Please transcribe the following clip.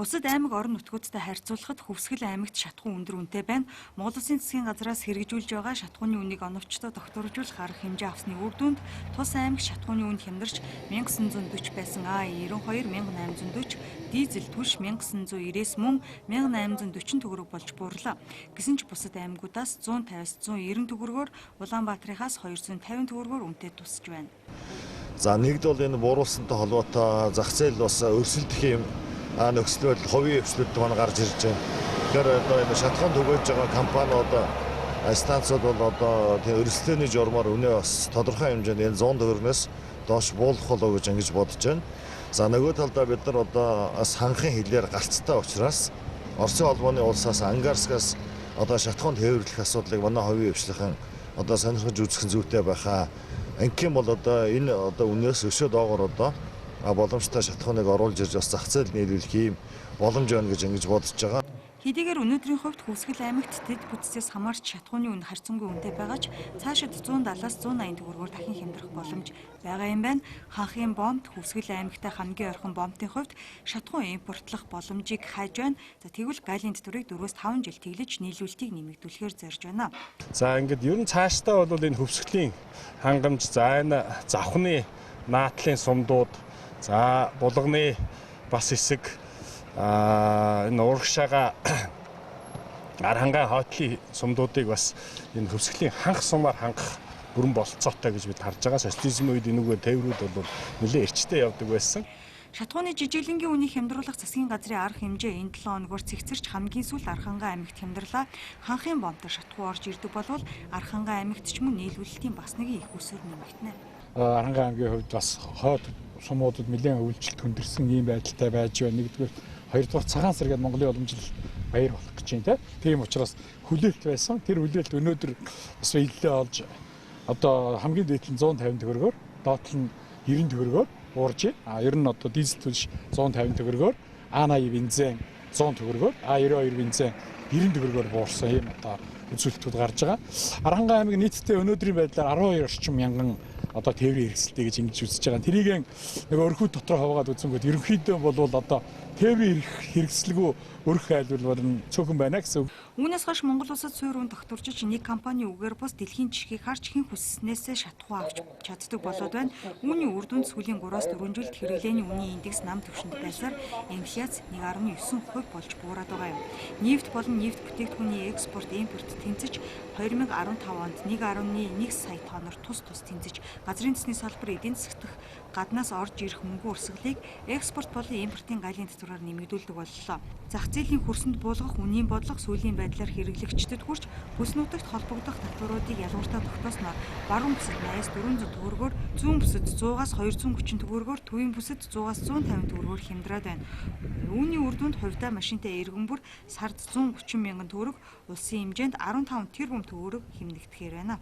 Бусад аймаг орон нутгуудтай харьцуулахад Хөвсгөл аймагт шатхуун өндөр үнэтэй байна. Монгол Улсын засгийн газраас хэрэгжүүлж байгаа шатхууны үнийг оновчтой докторжуулах арга хэмжээ авсны үр дүнд тус аймаг шатхууны үнд хямдарч 1940 байсан А92 1840, дизель түлш 1990-с мөн 1840 төгрөг болж буурлаа. Гэсэн ч бусад аймагуудаас 150-аас 190 төгрөгөөр, Улаанбаатарынхаас 250 төгрөгөөр үнэтэй тусж байна. За нэгд бол энэ бууруулсантай холбоотой зах зээл бас өрсөлдөх юм нөхцөл байдал хувийн өвчлөлт маань гарч ирж байна. Тэгэхээр одоо энэ шатхуунд түгээж байгаа компаниуд станцууд бол одоо тийм өрсөлдөөний журмаар үнэ бас тодорхой хэмжээнд энэ 100 төгрөгнөөс доош буулгах болов гэж ингэж бодож байна. За нөгөө талдаа бид нар одоо бас ханхын хилээр галцтай учраас Оросын холбооны улсаас Ангарскаас одоо шатхуунд тээвэрлэх асуудлыг манай хувийн өвчлөлийн одоо сонирхож үзэх зүйтэй байхаа. Ингээм бол одоо энэ одоо үнээс өшөө доогоор одоо боломжтой шатхууныг оруулж ирж бас зах зээл нийлүүлэх юм боломж байна гэж ингэж бодож байгаа. Хэдийгээр өнөөдрийн хувьд Хөвсгөл аймагт дэд бүтцээс хамаарч шатхууны үн харьцангуй үнэтэй байгаач цаашид 170-аас 180 төгрөгөөр дахин хямдрах боломж байгаа юм байна. Ханхын бомб Хөвсгөл аймагтай хамгийн ойрхон бомбын хувьд шатхуун импортлох боломжийг хайж байна. За тэгвэл галын төтвөрийг 4-5 жил тэглэж нийлүүлэлтийг нэмэгдүүлэхээр зорж байна. За ингээд ер нь цаашдаа бол энэ Хөвсгөлийн хангамж, за энэ завхны наатлын сумдууд, за булганы бас хэсэг, энэ урагшаага Архангай хойтлын сумдуудыг бас энэ Хөвсгөлийн ханх сумаар хангах бүрэн болцоотой гэж бид харж байгаа. Социализмын үед энэгээр тээврүүд бол нэлээд эрчтэй явдаг байсан. Шатхууны жижиглэнгийн үнийг хямдруулах засгийн газрын арга хэмжээ энэ 7 хоногор цэгцэрч хамгийн сүүлд Архангай аймагт хямдрлаа. Ханхын бомбоор шатхуу орж ирдэг болвол Архангай аймагт ч мөн нийлүүлэлтийн бас нэг их усөр нэмэгдэнэ. Архангай аймгийн хувьд бас хойд сумуудад нэлээд өвлжилт хүндэрсэн ийм байдалтай байж байна. Нэгдүгээр, хоёрдугаар цагаан сар гэдэг Монголын уламжлал баяр болох гэж байна. Тийм учраас хүлээлт байсан. Тэр хүлээлт өнөөдөр бас илээ олж одоо хамгийн дээд нь 150 төгрөгөөр, доод нь 90 төгрөгөөр уурж байна. Ер нь одоо дизель түлш 150 төгрөгөөр, А80 бензин 100 төгрөгөөр, А92 бензин 90 төгрөгөөр буурсан юм одоо үзүүлэлтүүд гарч байгаа. Архангай аймаг нийтдээ өнөөдрийн байдлаар 12 орчим мянган одоо тээврийн хэрэгсэлтэй гэж ингэж үзэж байгаа. Тэрийг нэг өрхүүд дотор хуваагаад үзэнгүүт ерөнхийдөө бол одоо тээврийн хэрэгслэгүү өрх айлбар нь цөөхөн байна гэсэн үг. Үүнээс хойш Монгол улсад суурь үн тогтворчиж нэг компани үгээр бус дэлхийн жишгийг харж хэн хүсснээсээ шатхуу авч чаддаг болоод байна. Үүний үр дүнд сүүлийн 3-4 жилд хэрэглээний үнийн индекс нам түвшинд байсаар инфляц 1.9% болж буураад байгаа юм. Нефт болон нефт бүтээгдэхүүний экспорт импорт тэнцэж 2015 онд 1.1 сая тонноор тус тэнцэж газрын засгийн салбар эдийн засагт гаднаас орж ирэх мөнгө урсгалыг экспорт болон импортын галын татвараар нэмэгдүүлдэг боллоо. Зах зээлийн хөрсөнд буулгах үнийн бодлого сүүлийн байдлаар хэрэглэгчдэд хүрч бүс нутагт холбогдох татваруудыг ялгууртаа тогтоосноор баруун бүсэд 80-400 төгрөгөөр, зүүн бүсэд 100-аас 230 төгрөгөөр, төвийн бүсэд 100-аас 150 төгрөгөөр хямдраад байна. Үүний үр дүнд хувьдаа машинтай эргэн бүр сард 130 мянган төгрөг, улсын хэмжээнд 15 тэрбум төгрөг хэмнэгдэхээр байна.